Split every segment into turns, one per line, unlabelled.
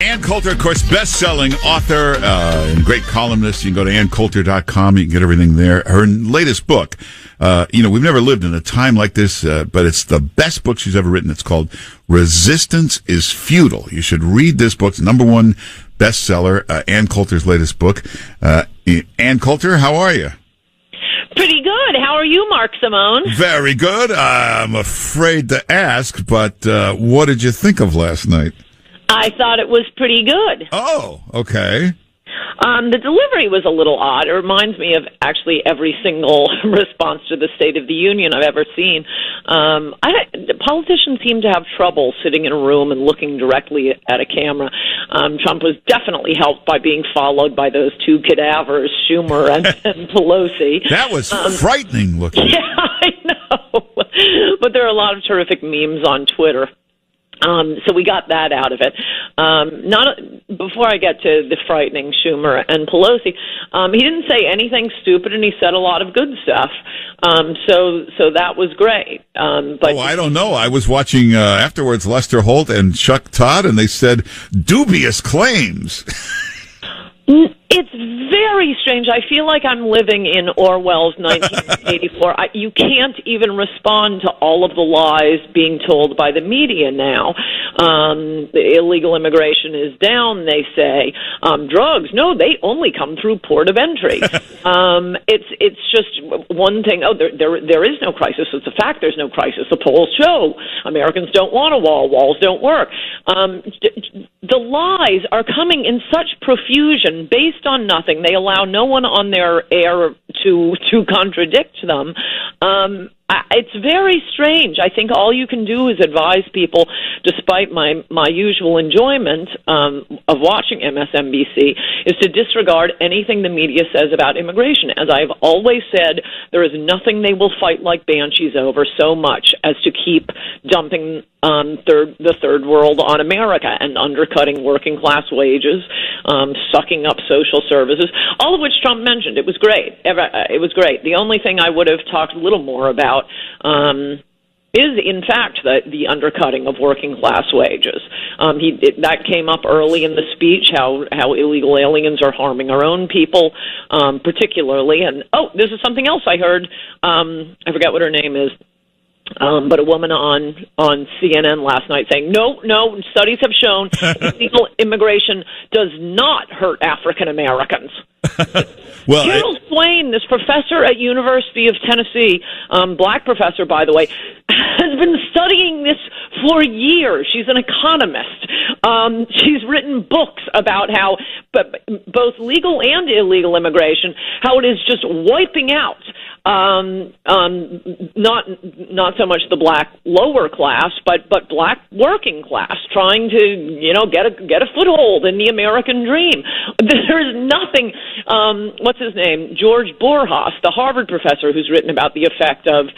Ann Coulter, of course, best-selling author and great columnist. You can go to anncoulter.com. You can get everything there. Her latest book, we've never lived in a time like this, but it's the best book she's ever written. It's called Resistance is Futile. You should read this book. It's #1 bestseller, Ann Coulter's latest book. Ann Coulter, how are you?
Pretty good. How are you, Mark Simone?
Very good. I'm afraid to ask, but what did you think of last night?
I thought it was pretty good.
Oh, okay.
The delivery was a little odd. It reminds me of actually every single response to the State of the Union I've ever seen. Politicians seem to have trouble sitting in a room and looking directly at a camera. Trump was definitely helped by being followed by those two cadavers, Schumer and Pelosi.
That was frightening looking.
Yeah, I know. But there are a lot of terrific memes on Twitter. So we got that out of it. Before I get to the frightening Schumer and Pelosi, he didn't say anything stupid, and he said a lot of good stuff. So that was great. But
I don't know. I was watching afterwards Lester Holt and Chuck Todd, and they said dubious claims.
It's very strange. I feel like I'm living in Orwell's 1984. You can't even respond to all of the lies being told by the media now. The illegal immigration is down, they say. Drugs, no, they only come through port of entry. It's just one thing. Oh, there is no crisis. It's a fact there's no crisis. The polls show Americans don't want a wall. Walls don't work. The lies are coming in such profusion based on nothing. They allow no one on their air to contradict them. It's very strange. I think all you can do is advise people, despite my usual enjoyment of watching MSNBC, is to disregard anything the media says about immigration. As I've always said, there is nothing they will fight like banshees over so much as to keep dumping the third world on America and undercutting working class wages, sucking up social services, all of which Trump mentioned. It was great. It was great. The only thing I would have talked a little more about is, in fact, the undercutting of working class wages. That came up early in the speech, how illegal aliens are harming our own people, particularly. And, this is something else I heard. I forget what her name is. But a woman on CNN last night saying, no, studies have shown illegal immigration does not hurt African Americans.
Well,
Carol Swain, this professor at University of Tennessee, black professor, by the way, has been studying this for years. She's an economist. She's written books about how both legal and illegal immigration, how it is just wiping out not so much the black lower class, but black working class, trying to get a foothold in the American dream. There is nothing. What's his name? George Borjas, the Harvard professor who's written about the effect of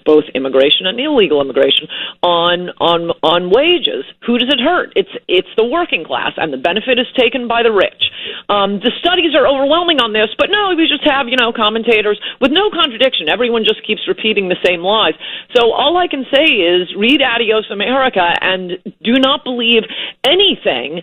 both immigration and illegal immigration on wages. Who does it hurt? It's the working class, and the benefit is taken by the rich. The studies are overwhelming on this, but no, we just have commentators with no contradiction. Everyone just keeps repeating the same lies. So all I can say is read Adios America and do not believe anything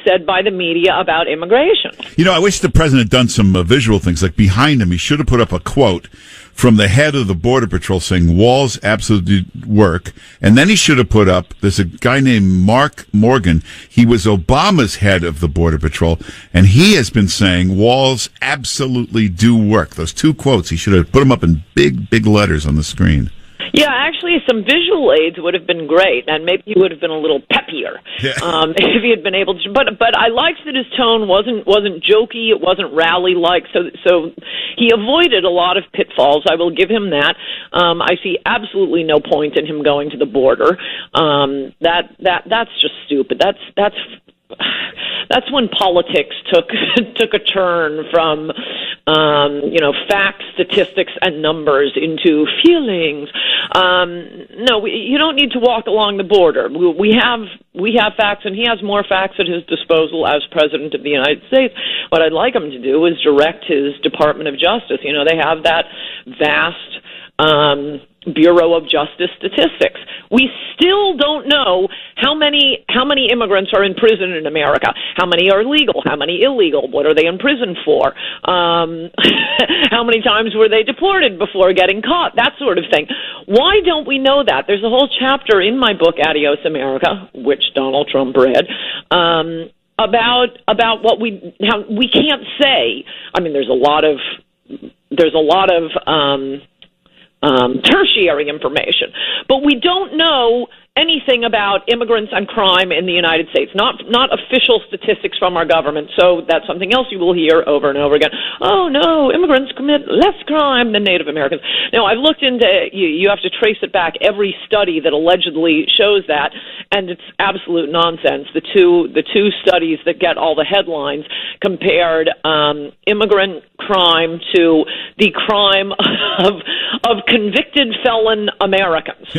said by the media about immigration.
I wish the president had done some visual things. Like behind him, he should have put up a quote from the head of the Border Patrol saying walls absolutely work. And then he should have put up, there's a guy named Mark Morgan. He was Obama's head of the Border Patrol, and he has been saying walls absolutely do work. Those two quotes, he should have put them up in big letters on the screen.
Yeah, actually, some visual aids would have been great, and maybe he would have been a little peppier if he had been able to. But I liked that his tone wasn't jokey, it wasn't rally-like, so he avoided a lot of pitfalls. I will give him that. I see absolutely no point in him going to the border. That's just stupid. That's when politics took a turn from facts, statistics, and numbers into feelings. No, you don't need to walk along the border. We have facts, and he has more facts at his disposal as President of the United States. What I'd like him to do is direct his Department of Justice. They have that vast Bureau of Justice statistics. We still don't know how many immigrants are in prison in America. How many are legal? How many illegal? What are they in prison for? How many times were they deported before getting caught? That sort of thing. Why don't we know that? There's a whole chapter in my book, Adios America, which Donald Trump read, about what how we can't say. I mean, there's a lot of tertiary information, but we don't know anything about immigrants and crime in the United States, not official statistics from our government. So that's something else you will hear over and over again. Oh, no, immigrants commit less crime than Native Americans. Now, I've looked into, you have to trace it back, every study that allegedly shows that, and it's absolute nonsense. The two studies that get all the headlines compared immigrant crime to the crime of convicted felon Americans.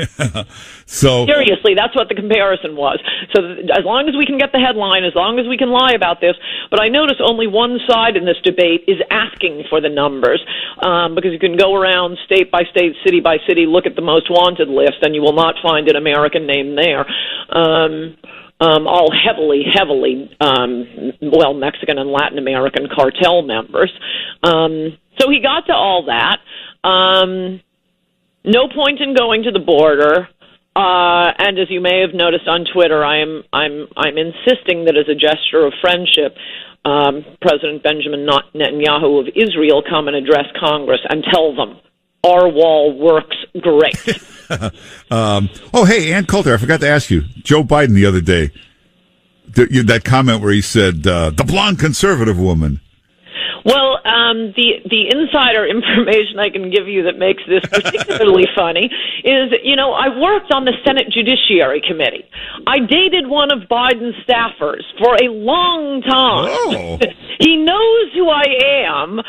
So
seriously, that's what the comparison was. So as long as we can get the headline, as long as we can lie about this, but I notice only one side in this debate is asking for the numbers, because you can go around state by state, city by city, look at the most wanted list, and you will not find an American name there. All heavily, Mexican and Latin American cartel members. So he got to all that. No point in going to the border. And as you may have noticed on Twitter, I'm insisting that as a gesture of friendship, President Benjamin Netanyahu of Israel come and address Congress and tell them our wall works great.
Oh, hey, Ann Coulter, I forgot to ask you. Joe Biden the other day, that comment where he said, the blonde conservative woman.
Well, the insider information I can give you that makes this particularly funny is, I worked on the Senate Judiciary Committee. I dated one of Biden's staffers for a long time.
Oh.
He knows who I am.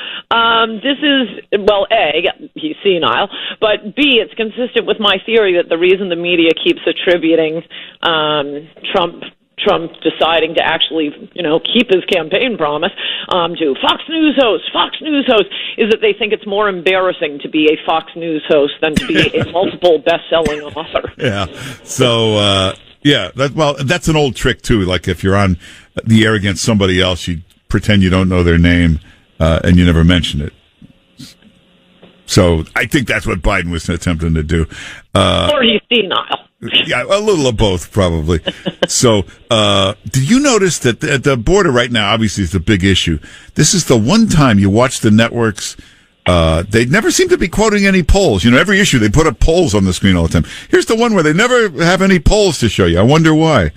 This is, well, A, he's senile, but B, it's consistent with my theory that the reason the media keeps attributing Trump deciding to actually, keep his campaign promise to Fox News host, is that they think it's more embarrassing to be a Fox News host than to be a multiple best-selling author.
Yeah. So, that's an old trick, too. Like, if you're on the air against somebody else, you pretend you don't know their name, and you never mention it. So I think that's what Biden was attempting to do.
Or he's senile.
Yeah, a little of both, probably. So, did you notice that at the border right now, obviously it's a big issue. This is the one time you watch the networks, they never seem to be quoting any polls. Every issue they put up polls on the screen all the time. Here's the one where they never have any polls to show you. I wonder why.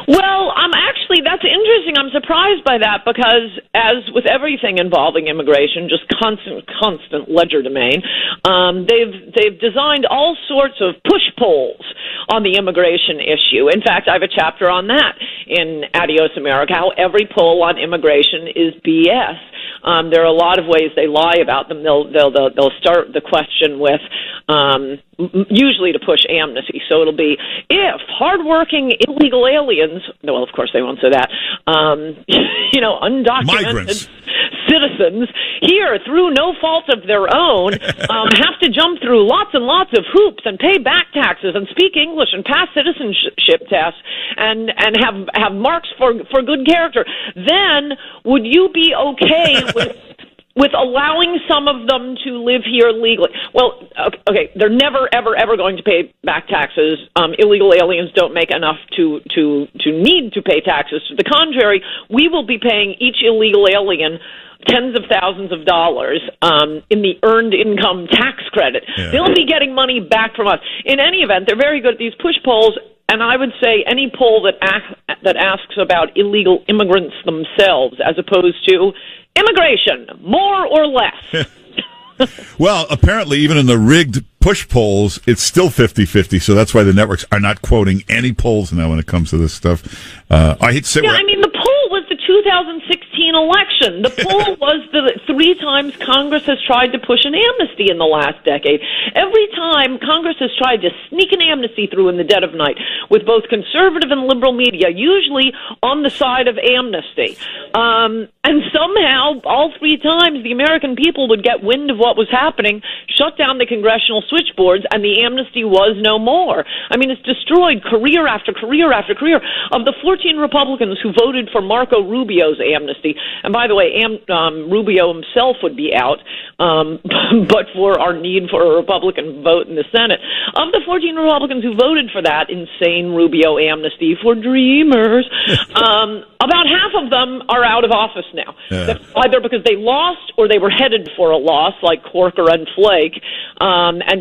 Well, actually, that's interesting. I'm surprised by that because, as with everything involving immigration, just constant legerdemain, they've designed all sorts of push polls on the immigration issue. In fact, I have a chapter on that in Adios America, how every poll on immigration is BS. There are a lot of ways they lie about them. They'll start the question with usually to push amnesty. So it'll be, if hardworking illegal aliens, well, of course they won't say that, undocumented
migrants,
citizens here through no fault of their own have to jump through lots and lots of hoops and pay back taxes and speak English and pass citizenship tests and have marks for good character, then would you be okay with allowing some of them to live here legally? Well, okay, they're never, ever going to pay back taxes. Illegal aliens don't make enough to need to pay taxes. To the contrary, we will be paying each illegal alien tens of thousands of dollars in the earned income tax credit. Yeah. They'll be getting money back from us. In any event, they're very good at these push polls. And I would say any poll that asks about illegal immigrants themselves as opposed to immigration, more or less.
Well, apparently, even in the rigged push polls, it's still 50-50, so that's why the networks are not quoting any polls now when it comes to this stuff. I hate to say...
the poll was the 2016 election. The poll was the 3 times Congress has tried to push an amnesty in the last decade. Every time Congress has tried to sneak an amnesty through in the dead of night with both conservative and liberal media, usually on the side of amnesty. And somehow, all three times, the American people would get wind of what was happening, shut down the congressional switchboards, and the amnesty was no more. I mean, it's destroyed career after career after career. Of the 14 Republicans who voted for Marco Rubio's amnesty, and by the way, Rubio himself would be out, but for our need for a Republican vote in the Senate. Of the 14 Republicans who voted for that insane Rubio amnesty for dreamers, about half of them are out of office now. Yeah. Either because they lost or they were headed for a loss, like Corker and Flake, and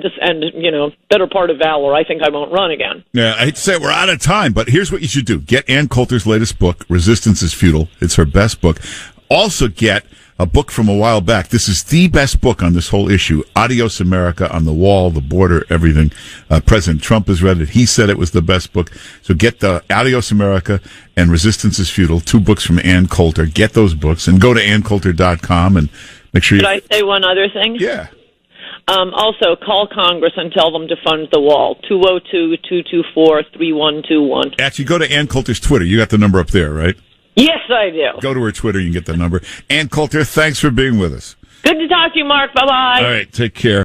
better part of valor. I think I won't run again.
Yeah, I hate to say it, we're out of time, but here's what you should do. Get Ann Coulter's latest book, Resistance is Futile. It's her best book. Also get a book from a while back. This is the best book on this whole issue. Adios America, On the Wall, the Border, everything. President Trump has read it. He said it was the best book. So get the Adios America and Resistance is Futile, 2 books from Ann Coulter. Get those books and go to AnnCoulter.com and make sure
Could I say one other thing?
Yeah.
Also, call Congress and tell them to fund the wall. 202-224-3121.
Actually, go to Ann Coulter's Twitter. You got the number up there, right?
Yes, I do.
Go to her Twitter, you can get the number. Ann Coulter, thanks for being with us.
Good to talk to you, Mark. Bye-bye.
All right, take care.